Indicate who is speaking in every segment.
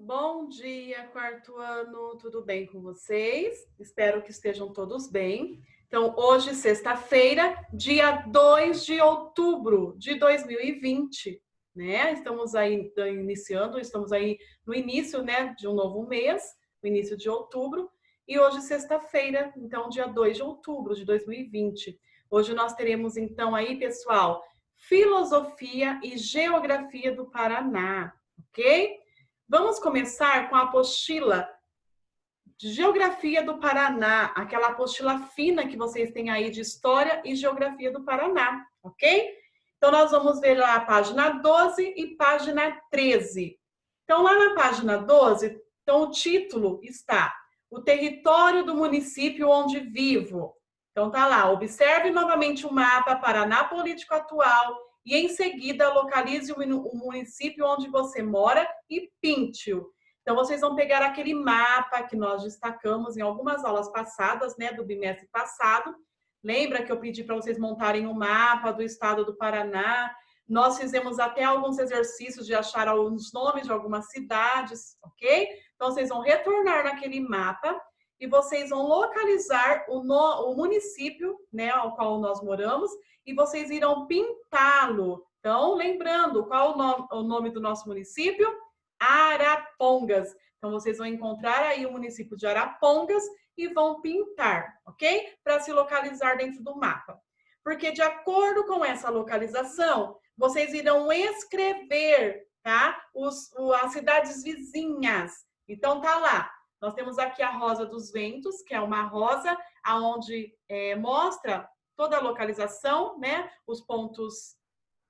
Speaker 1: Bom dia, quarto ano, tudo bem com vocês? Espero que estejam todos bem. Então, hoje, sexta-feira, dia 2 de outubro de 2020, né? Estamos aí estamos aí no início, né, de um novo mês, no início de outubro, e hoje, sexta-feira, então, dia 2 de outubro de 2020. Hoje nós teremos, então, aí, pessoal, Filosofia e Geografia do Paraná, ok? Vamos começar com a apostila de Geografia do Paraná, aquela apostila fina que vocês têm aí de História e Geografia do Paraná, ok? Então, nós vamos ver lá a página 12 e página 13. Então, lá na página 12, então, o título está O Território do Município Onde Vivo. Então, tá lá, observe novamente o mapa Paraná político atual e, em seguida, localize o município onde você mora e pinte-o. Então, vocês vão pegar aquele mapa que nós destacamos em algumas aulas passadas, né, do bimestre passado. Lembra que eu pedi para vocês montarem um mapa do estado do Paraná? Nós fizemos até alguns exercícios de achar os nomes de algumas cidades, ok? Então, vocês vão retornar naquele mapa e vocês vão localizar o município, né, ao qual nós moramos, e vocês irão pintá-lo. Então, lembrando, qual o nome do nosso município? Arapongas. Então, vocês vão encontrar aí o município de Arapongas e vão pintar, ok? Para se localizar dentro do mapa. Porque, de acordo com essa localização, vocês irão escrever, tá? As cidades vizinhas. Então, tá lá. Nós temos aqui a Rosa dos Ventos, que é uma rosa aonde mostra toda a localização, né? Os pontos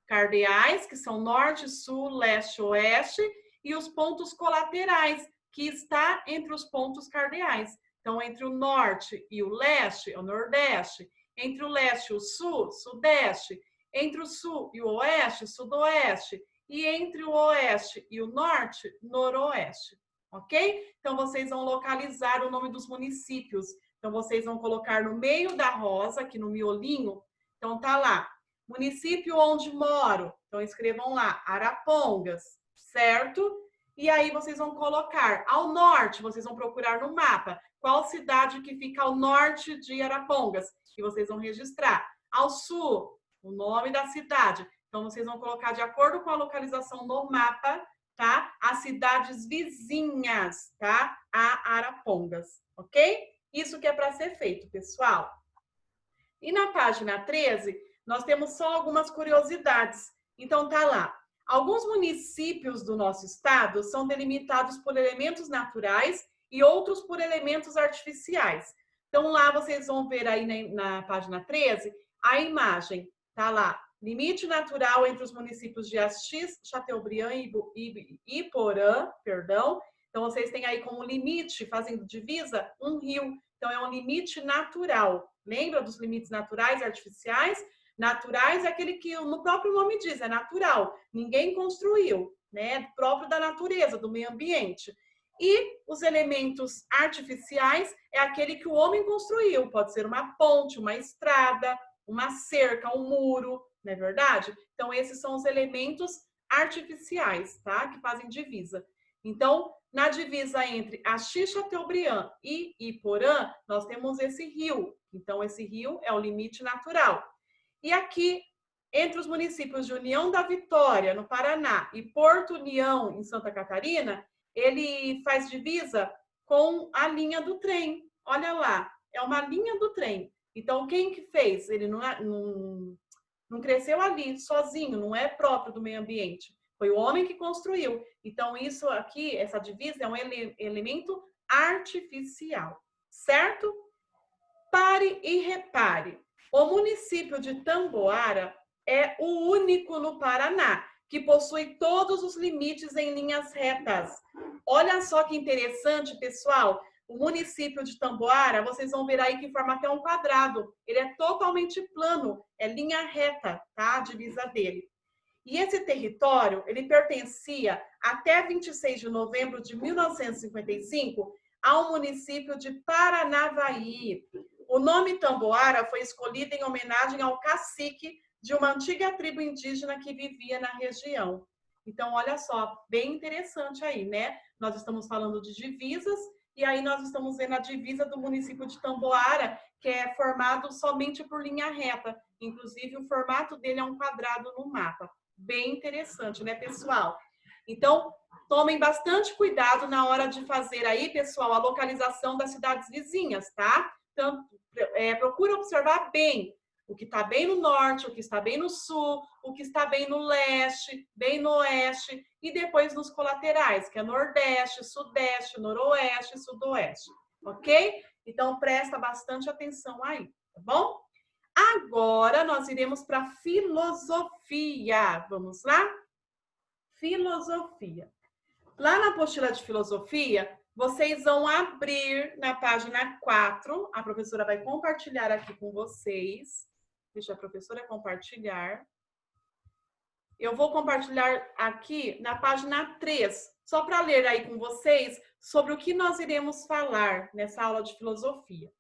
Speaker 1: cardeais, que são norte, sul, leste, oeste, e os pontos colaterais, que está entre os pontos cardeais. Então, entre o norte e o leste, é o nordeste. Entre o leste e o sul, sudeste. Entre o sul e o oeste, sudoeste. E entre o oeste e o norte, noroeste. Ok? Então, vocês vão localizar o nome dos municípios. Então, vocês vão colocar no meio da rosa, aqui no miolinho. Então, tá lá. Município onde moro. Então, escrevam lá, Arapongas, certo? E aí vocês vão colocar ao norte, vocês vão procurar no mapa qual cidade que fica ao norte de Arapongas, que vocês vão registrar. Ao sul, o nome da cidade. Então, vocês vão colocar de acordo com a localização no mapa, tá? As cidades vizinhas, tá? A Arapongas, ok? Isso que é para ser feito, pessoal. E na página 13, nós temos só algumas curiosidades. Então, tá lá. Alguns municípios do nosso estado são delimitados por elementos naturais e outros por elementos artificiais. Então, lá vocês vão ver aí na página 13 a imagem. Tá lá. Limite natural entre os municípios de Assis, Chateaubriand e Iporã, perdão. Então, vocês têm aí como limite, fazendo divisa, um rio. Então, é um limite natural. Lembra dos limites naturais e artificiais? Naturais é aquele que no próprio nome diz, é natural. Ninguém construiu, né? Próprio da natureza, do meio ambiente. E os elementos artificiais é aquele que o homem construiu. Pode ser uma ponte, uma estrada, uma cerca, um muro, não é verdade? Então, esses são os elementos artificiais, tá? Que fazem divisa. Então, na divisa entre Assis Chateaubriand e Iporã, nós temos esse rio. Então, esse rio é o limite natural. E aqui, entre os municípios de União da Vitória, no Paraná, e Porto União, em Santa Catarina, ele faz divisa com a linha do trem. Olha lá, é uma linha do trem. Então, quem que fez? Ele não cresceu ali sozinho, não é próprio do meio ambiente. Foi o homem que construiu. Então, isso aqui, essa divisa, é um elemento artificial, certo? Pare e repare. O município de Tamboara é o único no Paraná que possui todos os limites em linhas retas. Olha só que interessante, pessoal. O município de Tamboara, vocês vão ver aí que forma até um quadrado. Ele é totalmente plano, é linha reta, tá? A divisa dele. E esse território, ele pertencia até 26 de novembro de 1955 ao município de Paranavaí. O nome Tamboara foi escolhido em homenagem ao cacique de uma antiga tribo indígena que vivia na região. Então, olha só, bem interessante aí, né? Nós estamos falando de divisas, e aí nós estamos vendo a divisa do município de Tamboara, que é formado somente por linha reta. Inclusive, o formato dele é um quadrado no mapa. Bem interessante, né, pessoal? Então, tomem bastante cuidado na hora de fazer aí, pessoal, a localização das cidades vizinhas, tá? Então, procura observar bem o que está bem no norte, o que está bem no sul, o que está bem no leste, bem no oeste, e depois nos colaterais, que é nordeste, sudeste, noroeste e sudoeste, ok? Então, presta bastante atenção aí, tá bom? Agora, nós iremos para filosofia. Vamos lá? Filosofia. Lá na apostila de filosofia, vocês vão abrir na página 4. A professora vai compartilhar aqui com vocês. Deixa a professora compartilhar. Eu vou compartilhar aqui na página 3, só para ler aí com vocês sobre o que nós iremos falar nessa aula de filosofia.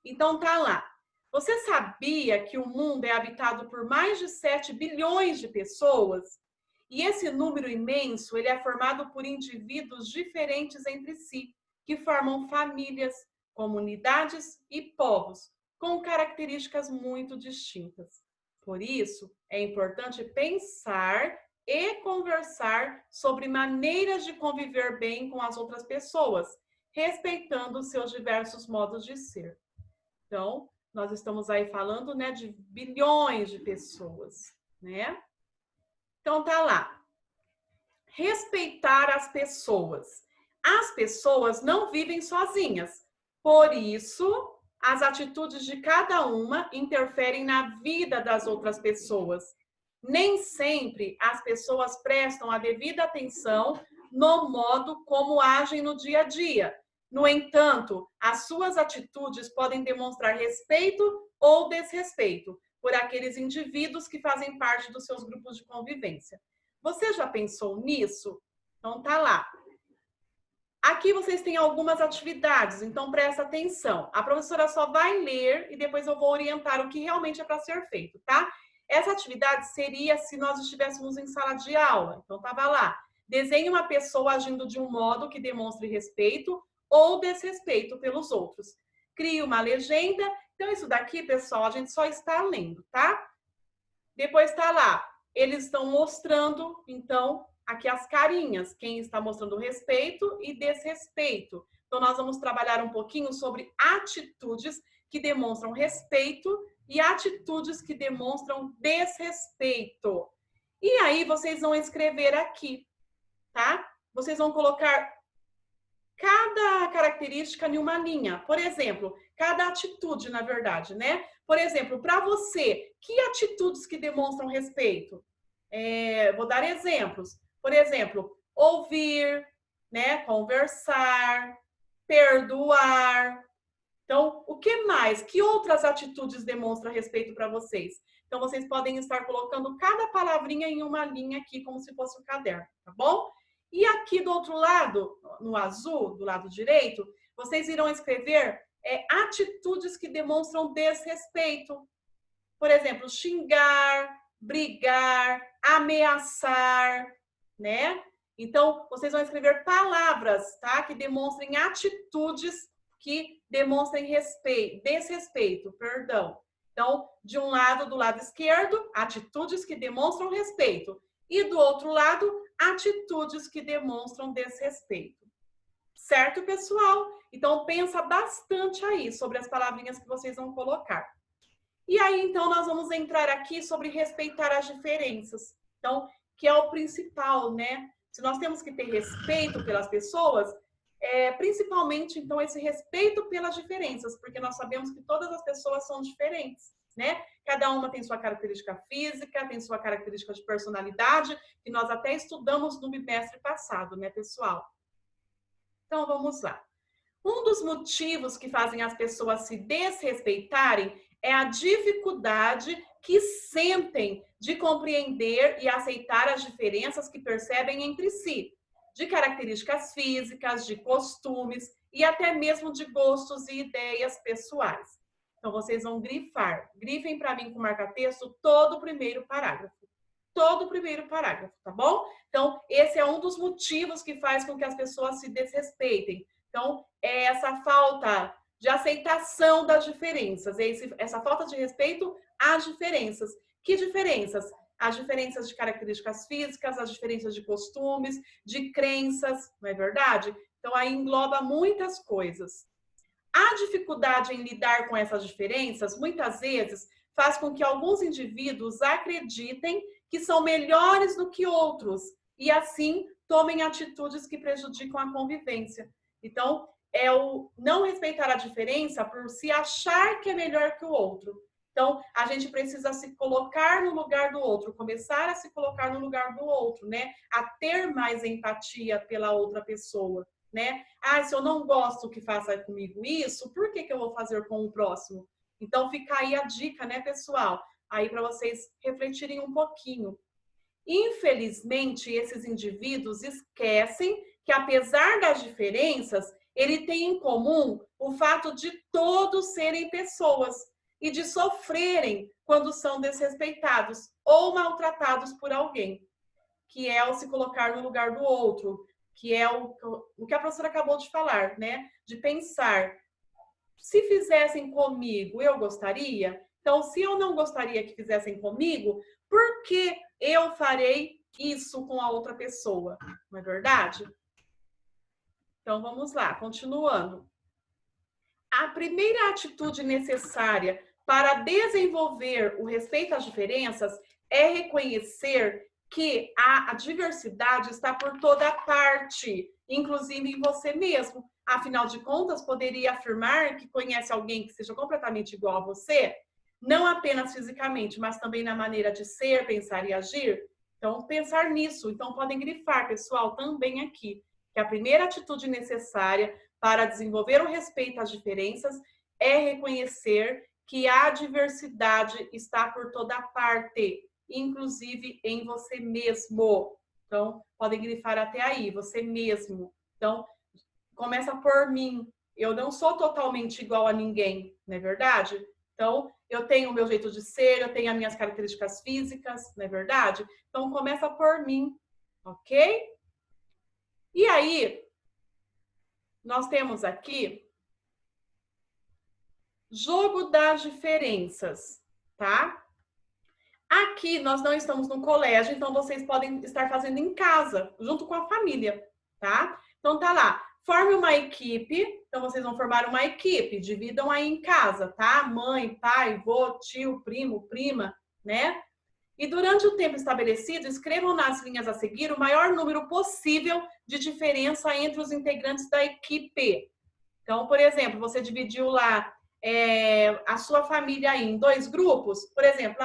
Speaker 1: Então, tá lá. Você sabia que o mundo é habitado por mais de 7 bilhões de pessoas? E esse número imenso, ele é formado por indivíduos diferentes entre si, que formam famílias, comunidades e povos, com características muito distintas. Por isso, é importante pensar e conversar sobre maneiras de conviver bem com as outras pessoas, respeitando os seus diversos modos de ser. Então, nós estamos aí falando, né, de bilhões de pessoas, né? Então, tá lá. Respeitar as pessoas. As pessoas não vivem sozinhas. Por isso, as atitudes de cada uma interferem na vida das outras pessoas. Nem sempre as pessoas prestam a devida atenção no modo como agem no dia a dia. No entanto, as suas atitudes podem demonstrar respeito ou desrespeito por aqueles indivíduos que fazem parte dos seus grupos de convivência. Você já pensou nisso? Então tá lá. Aqui vocês têm algumas atividades, então presta atenção. A professora só vai ler e depois eu vou orientar o que realmente é para ser feito, tá? Essa atividade seria se nós estivéssemos em sala de aula. Então tava lá. Desenhe uma pessoa agindo de um modo que demonstre respeito ou desrespeito pelos outros. Crie uma legenda. Então isso daqui, pessoal, a gente só está lendo, tá? Depois tá lá. Eles estão mostrando, então, aqui as carinhas, quem está mostrando respeito e desrespeito. Então, nós vamos trabalhar um pouquinho sobre atitudes que demonstram respeito e atitudes que demonstram desrespeito. E aí, vocês vão escrever aqui, tá? Vocês vão colocar cada característica em uma linha. Por exemplo, cada atitude, na verdade, né? Por exemplo, para você, que atitudes que demonstram respeito? Vou dar exemplos. Por exemplo, ouvir, né? Conversar, perdoar. Então, o que mais? Que outras atitudes demonstram respeito para vocês? Então, vocês podem estar colocando cada palavrinha em uma linha aqui, como se fosse um caderno, tá bom? E aqui do outro lado, no azul, do lado direito, vocês irão escrever atitudes que demonstram desrespeito. Por exemplo, xingar, brigar, ameaçar, né? Então, vocês vão escrever palavras, tá? Que demonstrem atitudes que demonstrem desrespeito, perdão. Então, de um lado, do lado esquerdo, atitudes que demonstram respeito. E do outro lado, atitudes que demonstram desrespeito. Certo, pessoal? Então, pensa bastante aí sobre as palavrinhas que vocês vão colocar. E aí, então, nós vamos entrar aqui sobre respeitar as diferenças. Então, que é o principal, né? Se nós temos que ter respeito pelas pessoas, principalmente, então, esse respeito pelas diferenças, porque nós sabemos que todas as pessoas são diferentes, né? Cada uma tem sua característica física, tem sua característica de personalidade, que nós até estudamos no bimestre passado, né, pessoal? Então, vamos lá. Um dos motivos que fazem as pessoas se desrespeitarem é a dificuldade que sentem de compreender e aceitar as diferenças que percebem entre si, de características físicas, de costumes e até mesmo de gostos e ideias pessoais. Então, vocês vão grifar. Grifem para mim com marca-texto todo o primeiro parágrafo. todo o primeiro parágrafo, tá bom? Então, esse é um dos motivos que faz com que as pessoas se desrespeitem. Então, é essa falta de aceitação das diferenças, essa falta de respeito às diferenças. Que diferenças? As diferenças de características físicas, as diferenças de costumes, de crenças, não é verdade? Então, aí engloba muitas coisas. A dificuldade em lidar com essas diferenças, muitas vezes, faz com que alguns indivíduos acreditem que são melhores do que outros e, assim, tomem atitudes que prejudicam a convivência. Então, é o não respeitar a diferença por se achar que é melhor que o outro. Então, a gente precisa se colocar no lugar do outro, começar a se colocar no lugar do outro, né? A ter mais empatia pela outra pessoa, né? Ah, se eu não gosto que faça comigo isso, por que eu vou fazer com o próximo? Então, fica aí a dica, né, pessoal? Aí para vocês refletirem um pouquinho. Infelizmente, esses indivíduos esquecem que, apesar das diferenças, ele tem em comum o fato de todos serem pessoas e de sofrerem quando são desrespeitados ou maltratados por alguém, que é o se colocar no lugar do outro, que é o que a professora acabou de falar, né? De pensar, se fizessem comigo, eu gostaria? Então, se eu não gostaria que fizessem comigo, por que eu farei isso com a outra pessoa? Não é verdade? Então, vamos lá, continuando. A primeira atitude necessária para desenvolver o respeito às diferenças é reconhecer que a diversidade está por toda parte, inclusive em você mesmo. Afinal de contas, poderia afirmar que conhece alguém que seja completamente igual a você, não apenas fisicamente, mas também na maneira de ser, pensar e agir? Então, pensar nisso. Então, podem grifar, pessoal, também aqui, que a primeira atitude necessária para desenvolver o respeito às diferenças é reconhecer que a diversidade está por toda parte, inclusive em você mesmo. Então, podem grifar até aí, você mesmo. Então, começa por mim. Eu não sou totalmente igual a ninguém, não é verdade? Então, eu tenho o meu jeito de ser, eu tenho as minhas características físicas, não é verdade? Então, começa por mim, ok? E aí, nós temos aqui jogo das diferenças, tá? Aqui nós não estamos no colégio, então vocês podem estar fazendo em casa, junto com a família, tá? Então tá lá, forme uma equipe, então vocês vão formar uma equipe, dividam aí em casa, tá? Mãe, pai, vô, tio, primo, prima, né? E durante o tempo estabelecido, escrevam nas linhas a seguir o maior número possível de diferença entre os integrantes da equipe. Então, por exemplo, você dividiu lá a sua família em dois grupos, por exemplo,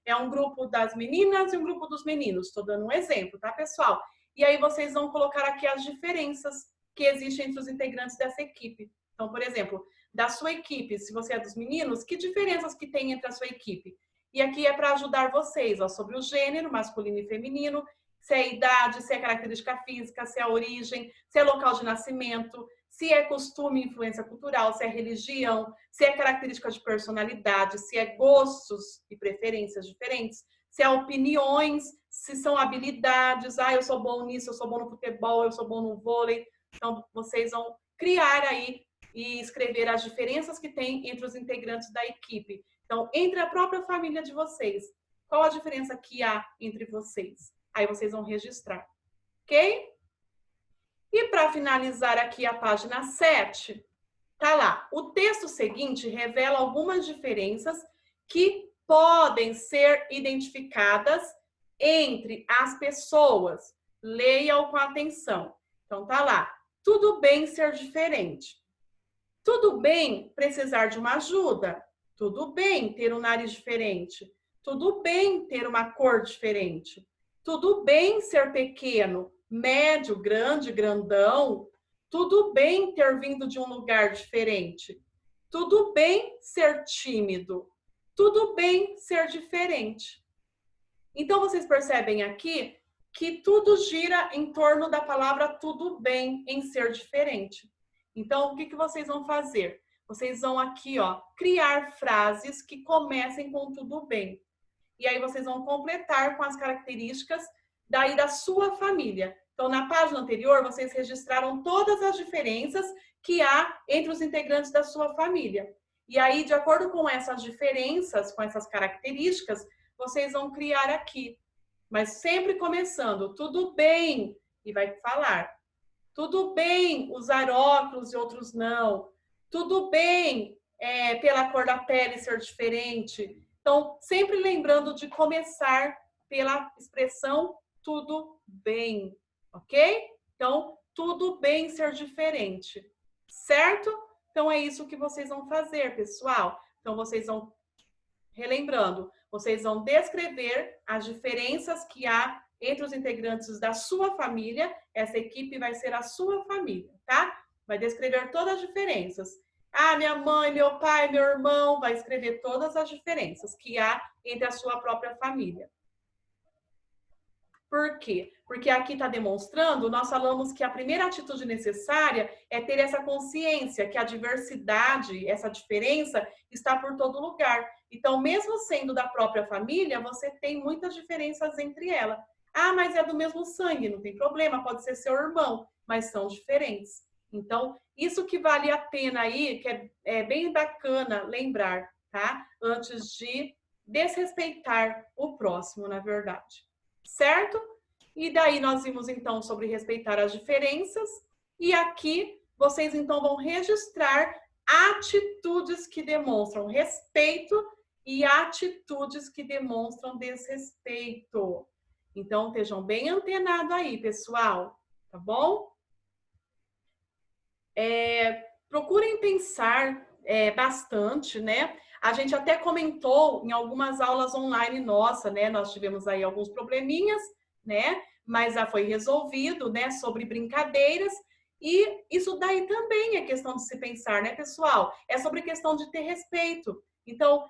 Speaker 1: é um grupo das meninas e um grupo dos meninos. Estou dando um exemplo, tá, pessoal? E aí vocês vão colocar aqui as diferenças que existem entre os integrantes dessa equipe. Então, por exemplo, da sua equipe, se você é dos meninos, que diferenças que tem entre a sua equipe? E aqui é para ajudar vocês, ó, sobre o gênero, masculino e feminino, se é idade, se é característica física, se é origem, se é local de nascimento, se é costume, influência cultural, se é religião, se é característica de personalidade, se é gostos e preferências diferentes, se é opiniões, se são habilidades, eu sou bom nisso, eu sou bom no futebol, eu sou bom no vôlei. Então, vocês vão criar aí e escrever as diferenças que tem entre os integrantes da equipe. Então, entre a própria família de vocês, qual a diferença que há entre vocês? Aí vocês vão registrar, ok? E para finalizar aqui a página 7, tá lá. O texto seguinte revela algumas diferenças que podem ser identificadas entre as pessoas. Leia-o com atenção. Então tá lá. Tudo bem ser diferente. Tudo bem precisar de uma ajuda. Tudo bem ter um nariz diferente. Tudo bem ter uma cor diferente. Tudo bem ser pequeno, médio, grande, grandão. Tudo bem ter vindo de um lugar diferente. Tudo bem ser tímido. Tudo bem ser diferente. Então, vocês percebem aqui que tudo gira em torno da palavra tudo bem em ser diferente. Então, o que vocês vão fazer? Vocês vão aqui, ó, criar frases que comecem com tudo bem. e aí vocês vão completar com as características daí da sua família. Então, na página anterior, vocês registraram todas as diferenças que há entre os integrantes da sua família. E aí, de acordo com essas diferenças, com essas características, vocês vão criar aqui. Mas sempre começando, tudo bem, e vai falar. Tudo bem usar óculos e outros não. Tudo bem pela cor da pele ser diferente. Então, sempre lembrando de começar pela expressão tudo bem, ok? Então, tudo bem ser diferente, certo? Então, é isso que vocês vão fazer, pessoal. Então, vocês vão, relembrando, vocês vão descrever as diferenças que há entre os integrantes da sua família. Essa equipe vai ser a sua família, tá? Vai descrever todas as diferenças. Ah, minha mãe, meu pai, meu irmão, vai escrever todas as diferenças que há entre a sua própria família. Por quê? Porque aqui está demonstrando, nós falamos que a primeira atitude necessária é ter essa consciência que a diversidade, essa diferença, está por todo lugar. Então, mesmo sendo da própria família, você tem muitas diferenças entre elas. Ah, mas é do mesmo sangue, não tem problema, pode ser seu irmão, mas são diferentes. Então, isso que vale a pena aí, que é bem bacana lembrar, tá? Antes de desrespeitar o próximo, na verdade. Certo? E daí nós vimos então sobre respeitar as diferenças, e aqui vocês então vão registrar atitudes que demonstram respeito e atitudes que demonstram desrespeito. Então estejam bem antenados aí, pessoal, tá bom? Procurem pensar bastante, né? A gente até comentou em algumas aulas online nossa, né? Nós tivemos aí alguns probleminhas, né? Mas já foi resolvido, né? Sobre brincadeiras. E isso daí também é questão de se pensar, né, pessoal? É sobre questão de ter respeito. Então,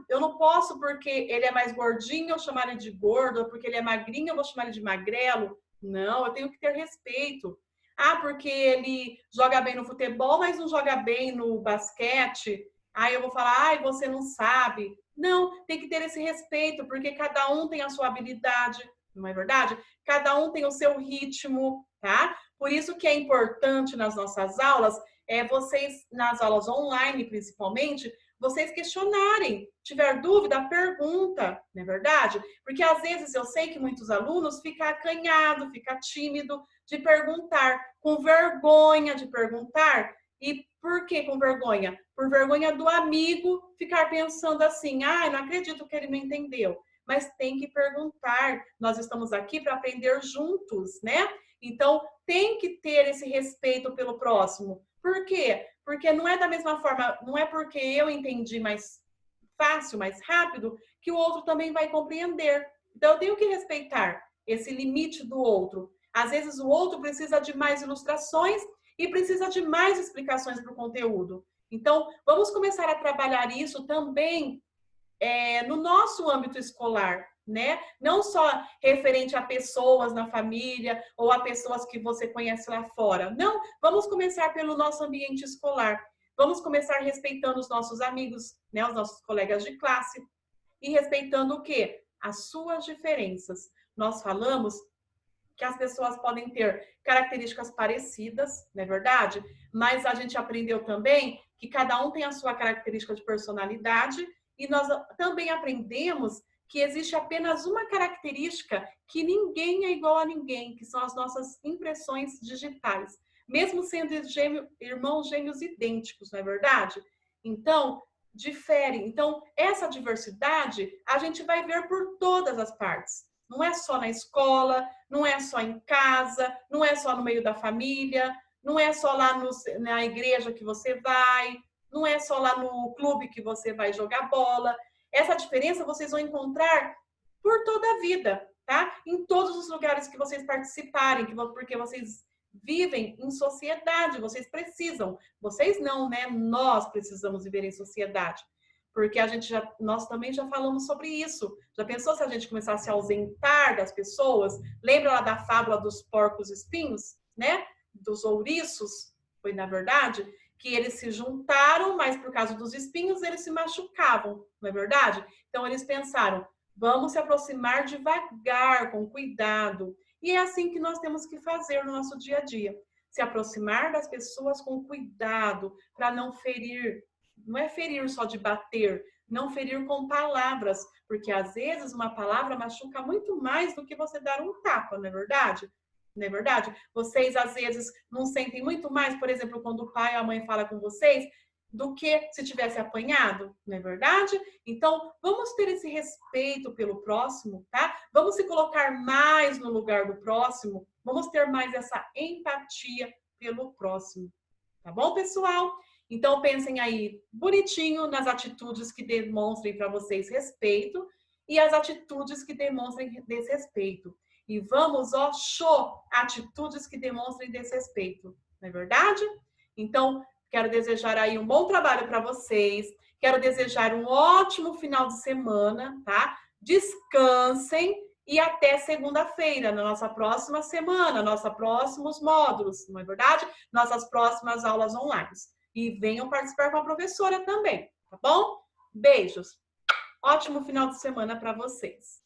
Speaker 1: eu não posso porque ele é mais gordinho, eu chamar ele de gordo, ou porque ele é magrinho, eu vou chamar ele de magrelo. Não, eu tenho que ter respeito. Porque ele joga bem no futebol, mas não joga bem no basquete. Aí eu vou falar, você não sabe. Não, tem que ter esse respeito, porque cada um tem a sua habilidade, não é verdade? Cada um tem o seu ritmo, tá? Por isso que é importante nas nossas aulas, vocês, nas aulas online principalmente, vocês questionarem. Tiver dúvida, pergunta, não é verdade? Porque às vezes eu sei que muitos alunos ficam acanhados, ficam tímidos de perguntar, com vergonha de perguntar. E por que com vergonha? Por vergonha do amigo ficar pensando assim, não acredito que ele não entendeu. Mas tem que perguntar. Nós estamos aqui para aprender juntos, né? Então, tem que ter esse respeito pelo próximo. Por quê? Porque não é da mesma forma, não é porque eu entendi mais fácil, mais rápido, que o outro também vai compreender. Então, eu tenho que respeitar esse limite do outro. Às vezes, o outro precisa de mais ilustrações e precisa de mais explicações para o conteúdo. Então, vamos começar a trabalhar isso também no nosso âmbito escolar, né? Não só referente a pessoas na família ou a pessoas que você conhece lá fora. Não, vamos começar pelo nosso ambiente escolar. Vamos começar respeitando os nossos amigos, né? Os nossos colegas de classe. E respeitando o quê? As suas diferenças. Nós falamos que as pessoas podem ter características parecidas, não é verdade? Mas a gente aprendeu também que cada um tem a sua característica de personalidade e nós também aprendemos que existe apenas uma característica que ninguém é igual a ninguém, que são as nossas impressões digitais, mesmo sendo irmãos gêmeos idênticos, não é verdade? Então, difere. Então, essa diversidade a gente vai ver por todas as partes. Não é só na escola, não é só em casa, não é só no meio da família, não é só lá na igreja que você vai, não é só lá no clube que você vai jogar bola. Essa diferença vocês vão encontrar por toda a vida, tá? Em todos os lugares que vocês participarem, porque vocês vivem em sociedade, vocês precisam. Vocês não, né? Nós precisamos viver em sociedade. Porque nós também já falamos sobre isso. Já pensou se a gente começasse a ausentar das pessoas? Lembra lá da fábula dos porcos espinhos, né? Dos ouriços, foi na verdade, que eles se juntaram, mas por causa dos espinhos eles se machucavam, não é verdade? Então eles pensaram, Vamos se aproximar devagar, com cuidado. E é assim que nós temos que fazer no nosso dia a dia. Se aproximar das pessoas com cuidado, para não ferir. Não é ferir só de bater, não ferir com palavras, porque às vezes uma palavra machuca muito mais do que você dar um tapa, não é verdade? Não é verdade? Vocês às vezes não sentem muito mais, por exemplo, quando o pai ou a mãe fala com vocês, do que se tivesse apanhado, não é verdade? Então, vamos ter esse respeito pelo próximo, tá? Vamos se colocar mais no lugar do próximo, vamos ter mais essa empatia pelo próximo, tá bom, pessoal? Então, pensem aí bonitinho nas atitudes que demonstrem para vocês respeito e as atitudes que demonstrem desrespeito. E vamos, ó, show, atitudes que demonstrem desrespeito, não é verdade? Então, quero desejar aí um bom trabalho para vocês. Quero desejar um ótimo final de semana, tá? Descansem e até segunda-feira, na nossa próxima semana, nossos próximos módulos, não é verdade? Nossas próximas aulas online. E venham participar com a professora também, tá bom? Beijos. Ótimo final de semana para vocês.